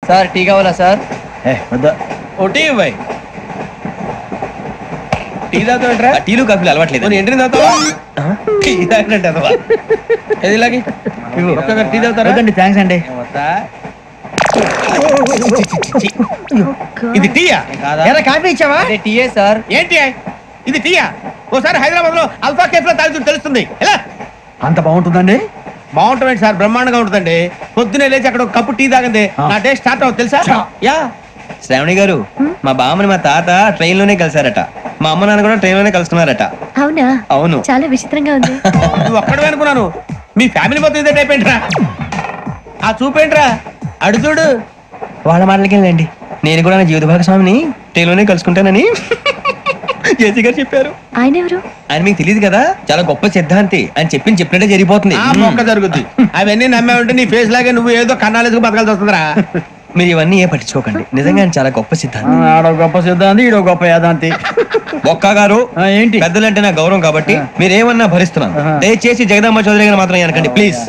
Sir tea కావాలా sir? Tea ఇవ్వాయి. Tea తాగుతావేంట్రా? టీలు కాఫీలు అలవాట్లేదు. ఎంట్రీ తాగుతావా? టీ తాగినట్టు అదవా. ఏది ఇలాగే ఒక్కగారు టీ తాగుతారా? థ్యాంక్స్ అండి. ఇది టీయా? కాఫీ ఇచ్చావా? అదే టీయే సార్. ఏంటి ఇది టీయా? ఓసారి హైదరాబాద్ లో అల్ఫా కేఫ్ లో తాగుతూ తెలుస్తుంది. ఎలా అంత బాగుంటుందండి? బాగుంటుంది సార్, బ్రహ్మాండంగా ఉంటుందండి. పొద్దునే లేచి అక్కడ ఒక కప్పు టీ తాగండి నా డే స్టార్ట్ అవుతుంది తెలుసా? యా. శ్రావణి గారు, మా బామ్మని మా తాత ట్రైన్ లోనే కలిసారట. మా అమ్మ నాన్న కూడా ట్రైన్ లోనే కలుసుకున్నారట. అవునా? అవును. చాలా విచిత్రంగా ఉంది. నువ్వు ఒక్కడే అనుకున్నాను, మీ ఫ్యామిలీ మొత్తం ఇదే టైప్ ఏంట్రా? ఆ చూపేంట్రా అడు చూడు. వాళ్ళ మాటలకి వెళ్ళండి. నేను కూడా నా జీవిత భాగస్వామిని ట్రైన్ లోనే కలుసుకుంటానని జేసీ గారు చెప్పారు. ఆయన ఎవరు? ఆయన మీకు తెలియదు కదా, చాలా గొప్ప సిద్ధాంతి అని చెప్పినట్టే జరిగిపోతుంది. ఆ మొక్క జరుగుద్ది. అవన్నీ నమ్మే ఉంటే నీ ఫేస్ లాగే నువ్వు ఏదో కన్నాలేసుకు బతకాల్సి వస్తుందిరా. మీరు ఇవన్నీ ఏ పట్టించుకోకండి. నిజంగా ఆయన చాలా గొప్ప సిద్ధాంతి. ఆడో గొప్ప సిద్ధాంతి, ఈడో గొప్ప యాదాంతి. ఒక్క గారు ఏంటి? పెద్దలంటే నా గౌరవం కాబట్టి మీరేమన్నా భరిస్తున్నాను. దయచేసి జగదాంబ చౌదరి గారు మాత్రం అనకండి ప్లీజ్.